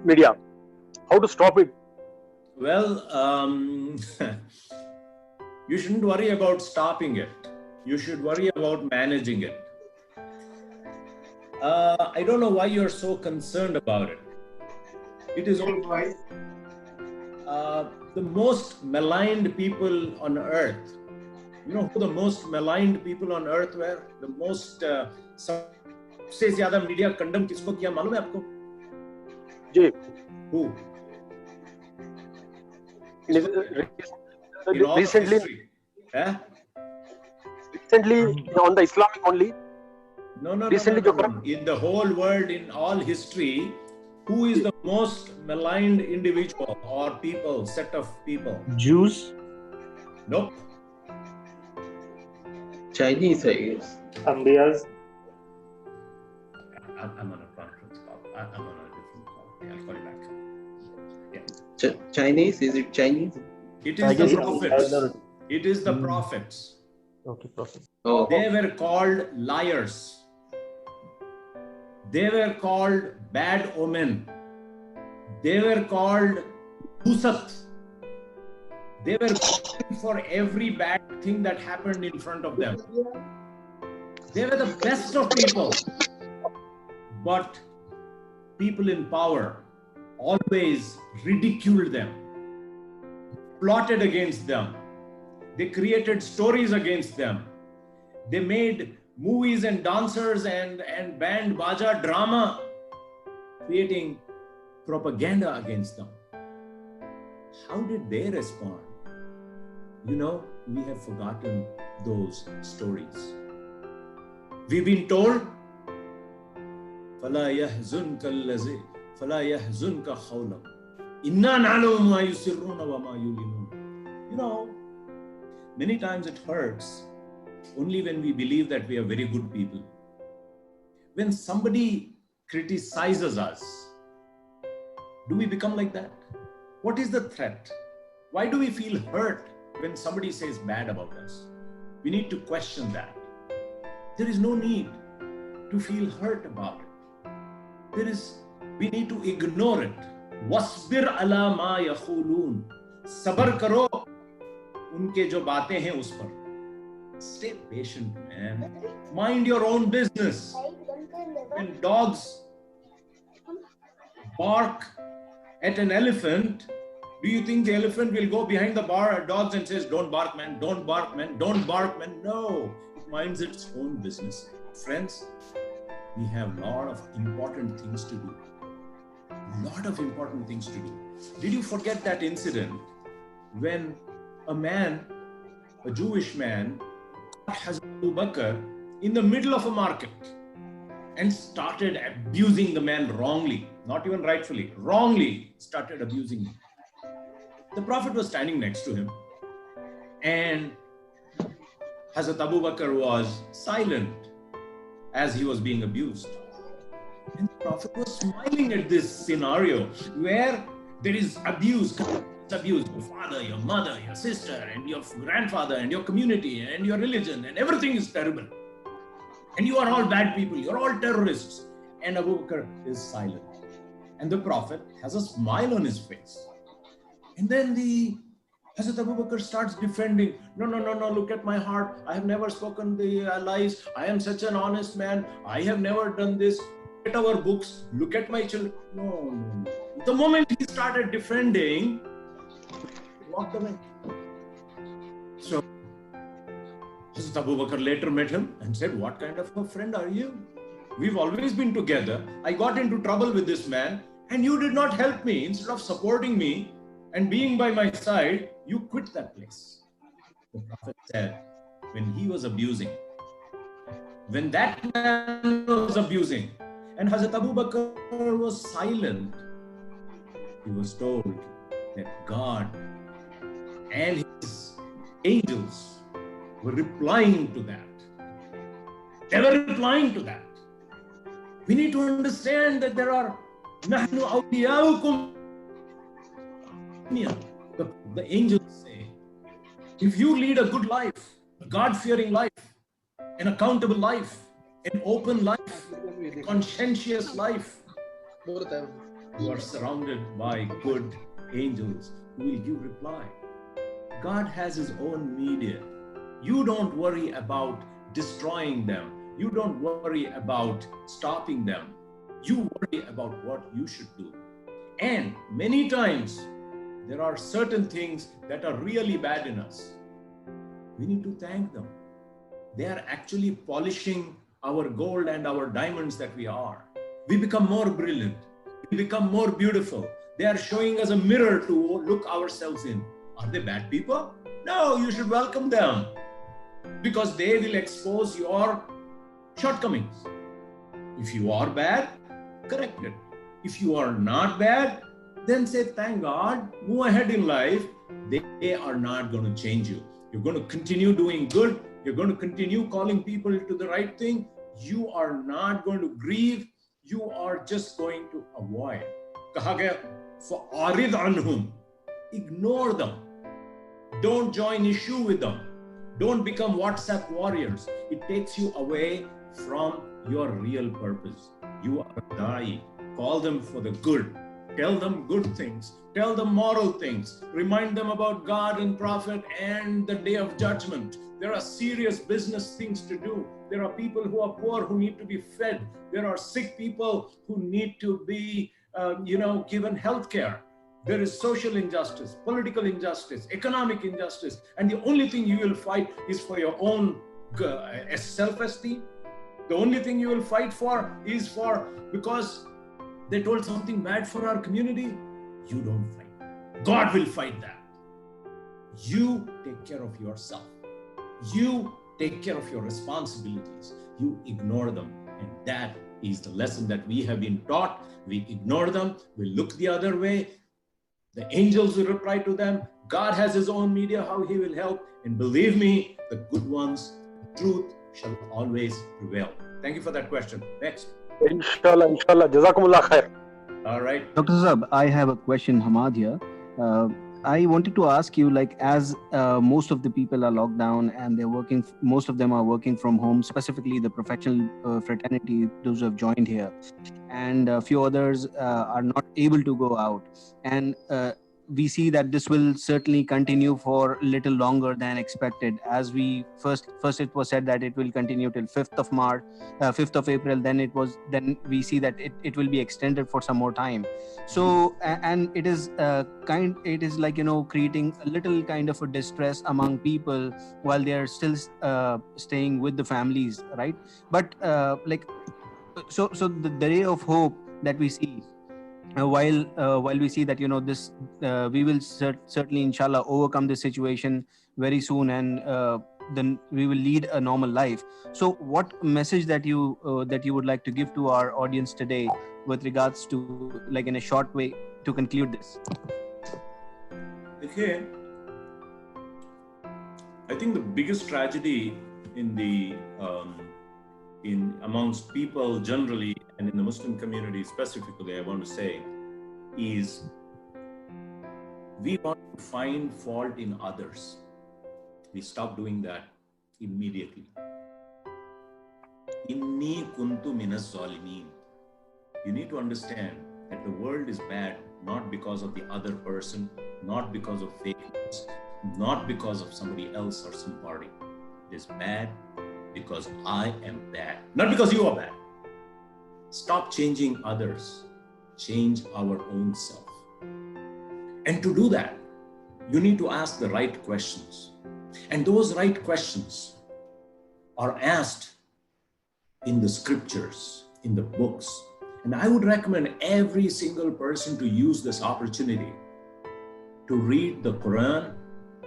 S9: media? How to stop it?
S3: Well, You shouldn't worry about stopping it. You should worry about managing it. I don't know why you're so concerned about it. It is only the most maligned people on earth. You know who the most maligned people on earth were? The most सबसे ज़्यादा media condemn किसको किया मालूम है आपको?
S9: जी.
S3: Who?
S9: Recently, on the Islamic only.
S3: No.
S9: Recently,
S3: in the whole world, in all history, who is the most maligned individual or people, set of people?
S2: Jews?
S3: Nope.
S7: Chinese, I guess.
S2: Ambiyas?
S3: I'm on a conference call. I'm on a different call. Yeah, I'll call you back. Yeah.
S7: Chinese? Is it Chinese?
S3: It is the prophets. It is the prophets.
S2: Okay, prophets.
S7: Oh.
S3: They were called liars. They were called bad omen. They were called husat. They were calling for every bad thing that happened in front of them. They were the best of people. But people in power always ridiculed them, plotted against them. They created stories against them. They made movies and dancers and band baja drama, creating propaganda against them. How did they respond? You know, we have forgotten those stories. We've been told, فَلَا يَحْزُنْكَ الَّذِي فَلَا يَحْزُنْكَ خَوْلَهُ إِنَّا نَعْلَمُ مَا يُسِرُّونَ وَمَا يُعْلِنُونَ. You know, many times it hurts only when we believe that we are very good people. When somebody criticizes us, do we become like that? What is the threat? Why do we feel hurt when somebody says bad about us? We need to question that. There is no need to feel hurt about it. We need to ignore it. Wasbir ala ma yakhulun. Sabar karo unke jo baatein hain us par. Stay patient, man. Mind your own business. When dogs bark at an elephant, do you think the elephant will go behind the dogs and says, "Don't bark, man, don't bark, man, don't bark, man"? No, it minds its own business. Friends, we have a lot of important things to do. Did you forget that incident when a Jewish man, Hazrat Abu Bakr, in the middle of a market and started abusing the man wrongly, not even rightfully, wrongly started abusing him. The Prophet was standing next to him and Hazrat Abu Bakr was silent as he was being abused. And the Prophet was smiling at this scenario where there is abuse, your father, your mother, your sister, and your grandfather, and your community, and your religion, and everything is terrible. And you are all bad people, you're all terrorists. And Abu Bakr is silent. And the Prophet has a smile on his face. And then Hazrat Abu Bakr starts defending. No, look at my heart. I have never spoken the lies. I am such an honest man. I have never done this. Look at our books. Look at my children. No. The moment he started defending, he walked away. So, Hazrat Abu Bakr later met him and said, "What kind of a friend are you? We've always been together. I got into trouble with this man and you did not help me. Instead of supporting me and being by my side, you quit that place." The Prophet said, when he was abusing, when that man was abusing, and Hazrat Abu Bakr was silent, he was told that God and his angels were replying to that. They were replying to that. We need to understand that there are نَحْنُ أَوْلِيَاؤُكُمْ. The angels say, if you lead a good life, a God-fearing life, an accountable life, an open life, a conscientious life, you are surrounded by good angels who will give reply. God has his own media. You don't worry about destroying them. You don't worry about stopping them. You worry about what you should do. And many times, there are certain things that are really bad in us. We need to thank them. They are actually polishing our gold and our diamonds that we are. We become more brilliant. We become more beautiful. They are showing us a mirror to look ourselves in. Are they bad people? No, you should welcome them because they will expose your shortcomings. If you are bad, correct it. If you are not bad, then say, thank God, move ahead in life. They are not going to change you. You're going to continue doing good. You're going to continue calling people to the right thing. You are not going to grieve. You are just going to avoid. Kaha gaya, fa'arid anhum. Ignore them. Don't join issue with them. Don't become WhatsApp warriors. It takes you away from your real purpose. You are a da'i. Call them for the good. Tell them good things. Tell them moral things. Remind them about God and Prophet and the day of judgment. There are serious business things to do. There are people who are poor who need to be fed. There are sick people who need to be, given health care. There is social injustice, political injustice, economic injustice. And the only thing you will fight is for your own self-esteem. The only thing you will fight for is because they told something bad for our community. You don't fight. God will fight that. You take care of yourself. You take care of your responsibilities. You ignore them. And that is the lesson that we have been taught. We ignore them. We look the other way. The angels will reply to them. God has his own media, how he will help. And believe me, the good ones, the truth shall always prevail. Thank you for that question. Next.
S9: Inshallah. Jazakumullah khair.
S3: All right.
S1: Dr. Zab, I have a question, Hamad here. I wanted to ask you, as most of the people are locked down and they're working, most of them are working from home, specifically the professional fraternity, those who have joined here, and a few others are not able to go out. And we see that this will certainly continue for a little longer than expected. As we first it was said that it will continue till 5th of April. Then we see that it will be extended for some more time. So and it is creating a little kind of a distress among people while they are still staying with the families, right? But so the ray of hope that we see. While we see that this we will certainly inshallah overcome this situation very soon, and then we will lead a normal life. So what message that you would like to give to our audience today with regards to, in a short way, to conclude this?
S3: Okay, I think the biggest tragedy in amongst people generally, and in the Muslim community specifically, I want to say, is we want to find fault in others. We stop doing that immediately. Inni kuntu minas zalimin. You need to understand that the world is bad not because of the other person, not because of fake news, not because of somebody else or some party. It is bad because I am bad, not because you are bad. Stop changing others. Change our own self. And to do that, you need to ask the right questions. And those right questions are asked in the scriptures, in the books. And I would recommend every single person to use this opportunity to read the Quran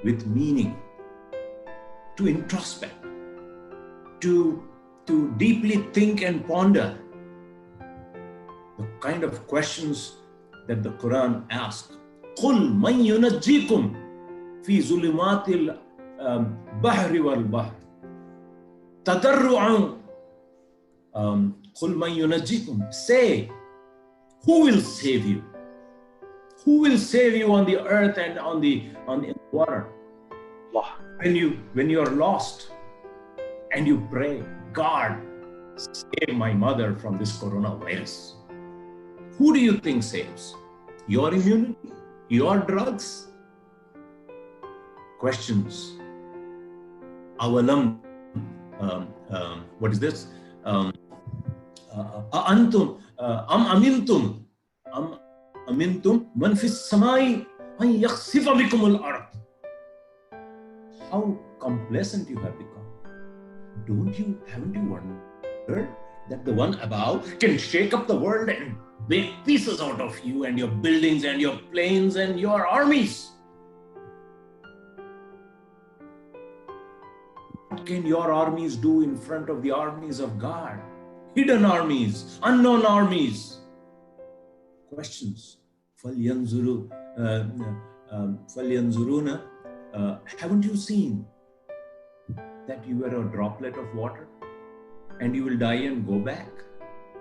S3: with meaning, to introspect, to deeply think and ponder the kind of questions that the Quran asks. قُلْ مَنْ يُنَجِّيكُمْ فِي ظُلُمَاتِ الْبَحْرِ وَالْبَحْرِ تَضَرُّعًا قُلْ مَنْ يُنَجِّيكُمْ. Say, who will save you? Who will save you on the earth and on the water? When you are lost and you pray, God, save my mother from this coronavirus. Who do you think saves? Your immunity? Your drugs? questions. Awalam, what is this? Antum, amintum, amintum, man fis samai, an yakhsifa bikum al-ard. How complacent you have become. Haven't you wondered that the one above can shake up the world and make pieces out of you and your buildings and your planes and your armies? What can your armies do in front of the armies of God? Hidden armies, unknown armies. Questions. فَلْيَنْظُرُونَ haven't you seen that you are a droplet of water and you will die and go back?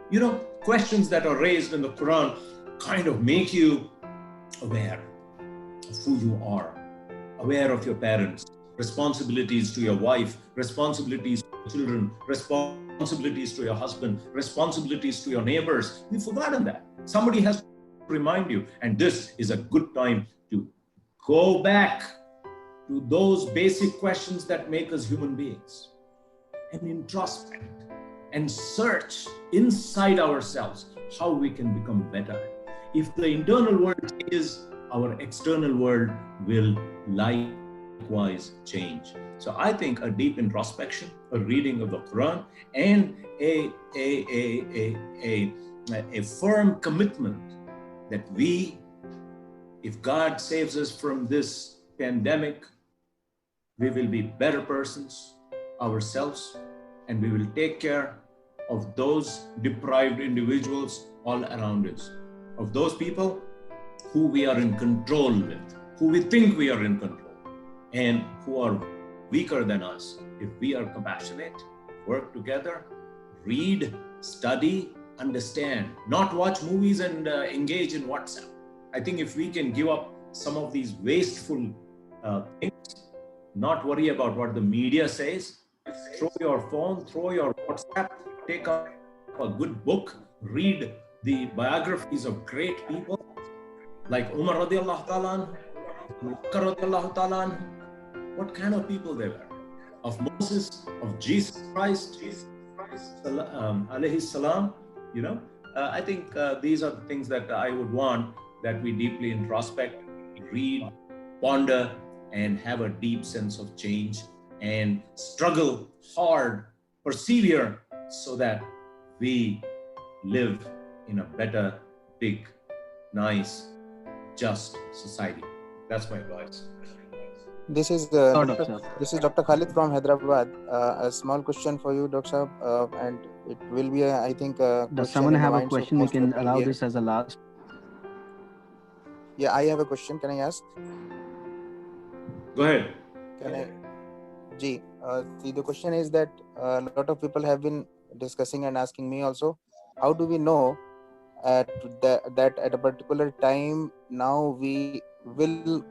S3: You know, questions that are raised in the Quran kind of make you aware of who you are, aware of your parents, responsibilities to your wife, responsibilities to your children, responsibilities to your husband, responsibilities to your neighbors. You've forgotten that. Somebody has to remind you. And this is a good time to go back to those basic questions that make us human beings and introspect and search inside ourselves how we can become better. If the internal world changes, our external world will likewise change. So I think a deep introspection, a reading of the Quran, and a firm commitment that we, if God saves us from this pandemic, we will be better persons ourselves, and we will take care of those deprived individuals all around us, of those people who we are in control with, who we think we are in control, and who are weaker than us. If we are compassionate, work together, read, study, understand, not watch movies and engage in WhatsApp. I think if we can give up some of these wasteful things, not worry about what the media says, throw your phone, throw your WhatsApp, take up a good book, read the biographies of great people like Umar radiallahu ta'ala, Bakr radiallahu ta'ala. What kind of people they were? Of Moses, of Jesus Christ, alayhi salam, you know. I think these are the things that I would want, that we deeply introspect, read, ponder, and have a deep sense of change and struggle hard, persevere, so that we live in a better, big, nice, just society. That's my advice.
S4: This is Dr. Khalid from Hyderabad. A small question for you, Dr. Saab, and it will be, I think,
S1: does someone have a question? We can allow this as a last.
S4: Yeah, I have a question. Can I ask?
S3: Go ahead.
S4: See, the question is that a lot of people have been discussing and asking me also, how do we know that at a particular time now we will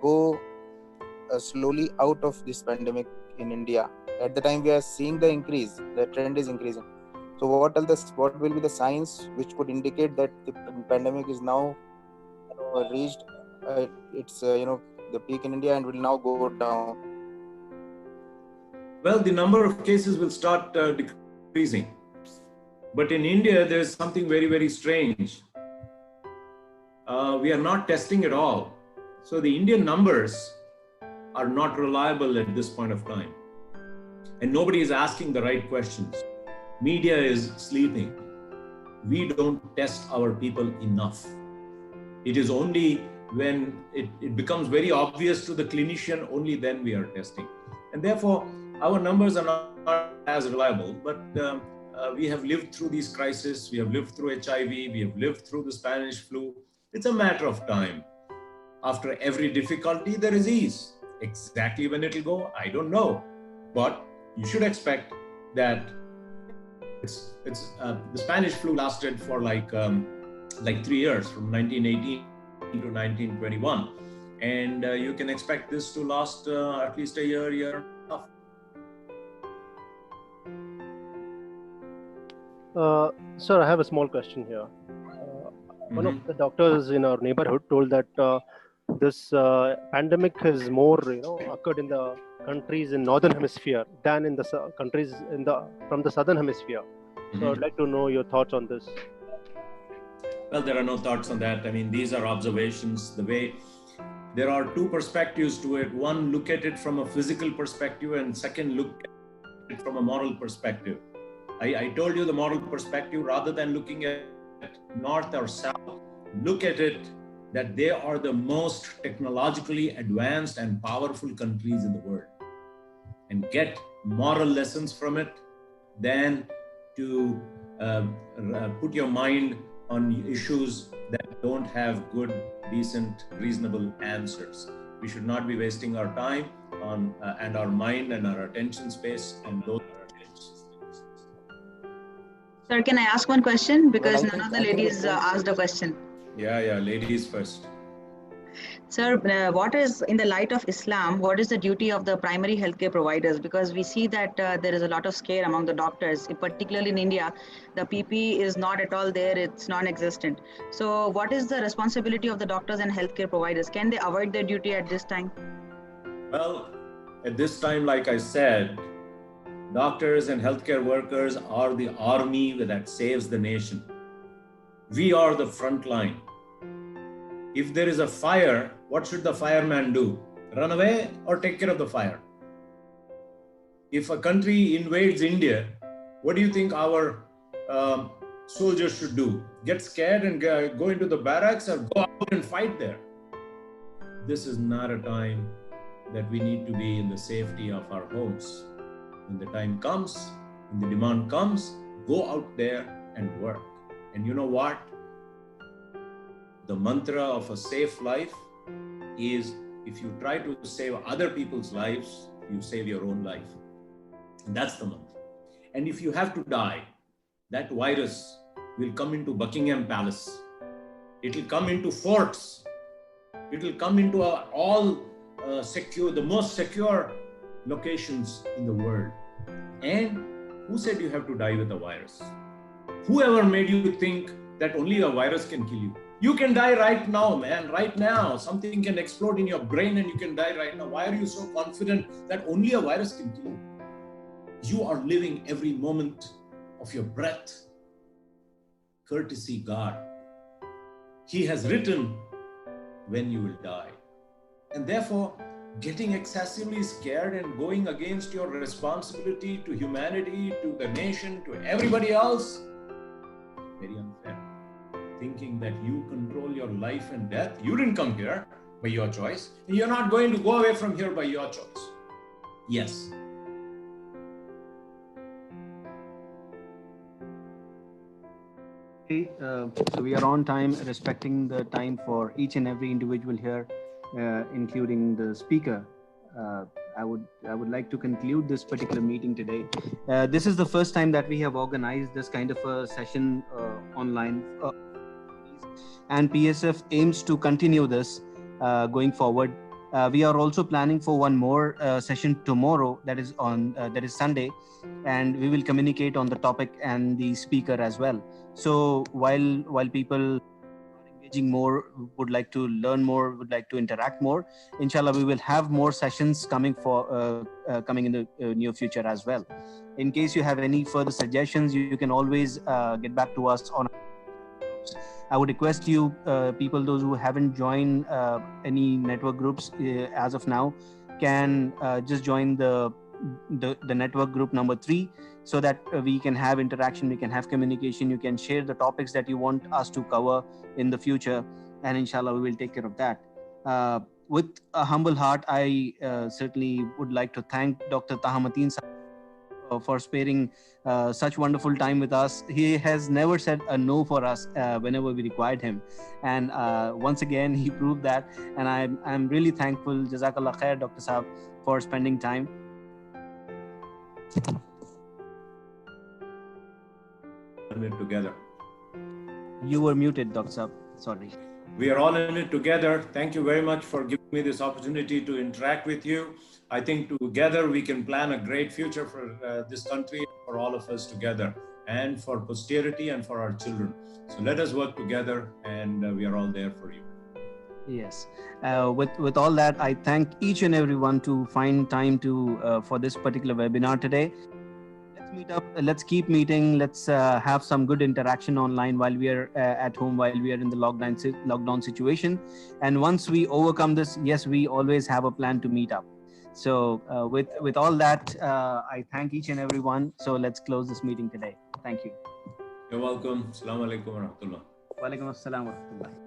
S4: go slowly out of this pandemic in India? At the time we are seeing the increase, the trend is increasing. So what will be the signs which could indicate that the pandemic is now reached its the peak in India and will now go down?
S3: Well, the number of cases will start decreasing. But in India, there's something very, very strange. We are not testing at all. So the Indian numbers are not reliable at this point of time. And nobody is asking the right questions. Media is sleeping. We don't test our people enough. It is only when it becomes very obvious to the clinician, only then we are testing. And therefore, our numbers are not as reliable, but we have lived through these crises. We have lived through HIV. We have lived through the Spanish flu. It's a matter of time. After every difficulty, there is ease. Exactly when it will go, I don't know. But you should expect that the Spanish flu lasted for like 3 years, from 1918 to 1921. And you can expect this to last at least a year and a half.
S9: Sir, I have a small question here. One of the doctors in our neighborhood told that this pandemic is more, occurred in the countries in northern hemisphere than in the countries from the southern hemisphere. So I'd like to know your thoughts on this.
S3: Well, there are no thoughts on that. I mean, these are observations. The way there are two perspectives to it. One, look at it from a physical perspective, and second, look at it from a moral perspective. I told you the moral perspective, rather than looking at north or south, look at it that they are the most technologically advanced and powerful countries in the world, and get moral lessons from it, than to put your mind on issues that don't have good, decent, reasonable answers. We should not be wasting our time on and our mind and our attention space on those.
S10: Sir, can I ask one question? Because none of the ladies asked a question.
S3: Yeah, ladies first.
S10: Sir, what is, in the light of Islam, what is the duty of the primary healthcare providers? Because we see that there is a lot of scare among the doctors, particularly in India. The PP is not at all there, it's non-existent. So what is the responsibility of the doctors and healthcare providers? Can they avoid their duty at this time?
S3: Well, at this time, like I said, doctors and healthcare workers are the army that saves the nation. We are the front line. If there is a fire, what should the fireman do? Run away or take care of the fire? If a country invades India, what do you think our soldiers should do? Get scared and go into the barracks, or go out and fight there? This is not a time that we need to be in the safety of our homes. When the time comes, when the demand comes, go out there and work. And you know what? The mantra of a safe life is, if you try to save other people's lives, you save your own life. And that's the mantra. And if you have to die, that virus will come into Buckingham Palace. It will come into forts. It will come into all secure, the most secure locations in the world. And who said you have to die with a virus? Whoever made you think that only a virus can kill you? You can die right now, man, right now. Something can explode in your brain and you can die right now. Why are you so confident that only a virus can kill you? You are living every moment of your breath. Courtesy God. He has written when you will die. And therefore, getting excessively scared and going against your responsibility to humanity, to the nation, to everybody else, very unfair. Thinking that you control your life and death. You didn't come here by your choice. And you're not going to go away from here by your choice. Yes.
S1: Okay, so we are on time, respecting the time for each and every individual here, including the speaker. I would like to conclude this particular meeting today. This is the first time that we have organized this kind of a session online, and PSF aims to continue this going forward. We are also planning for one more session tomorrow, that is Sunday, and we will communicate on the topic and the speaker as well. So while people more, would like to learn more, would like to interact more, inshallah we will have more sessions coming in the near future as well. In case you have any further suggestions, you can always get back to us on. I would request you people, those who haven't joined any network groups as of now, can just join the network group number 3, so that we can have interaction, we can have communication, you can share the topics that you want us to cover in the future, and inshallah we will take care of that. With a humble heart, I certainly would like to thank Dr. Taha Mateen for sparing such wonderful time with us. He has never said a no for us whenever we required him, and once again he proved that, and I'm really thankful. Jazakallah khair, Dr. Saab, for spending time.
S3: In it together.
S1: You were muted, Dr. Saab. Sorry.
S3: We are all in it together. Thank you very much for giving me this opportunity to interact with you. I think together we can plan a great future for this country, for all of us together, and for posterity and for our children. So let us work together, and we are all there for you.
S1: Yes. With all that, I thank each and everyone to find time to for this particular webinar today. Let's meet up. Let's keep meeting. Let's have some good interaction online while we are at home, while we are in the lockdown situation. And once we overcome this, yes, we always have a plan to meet up. So with all that, I thank each and everyone. So let's close this meeting today. Thank you.
S3: You're welcome. Assalamu alaikum wa rahmatullah.
S1: Wa alaikum assalam wa rahmatullah.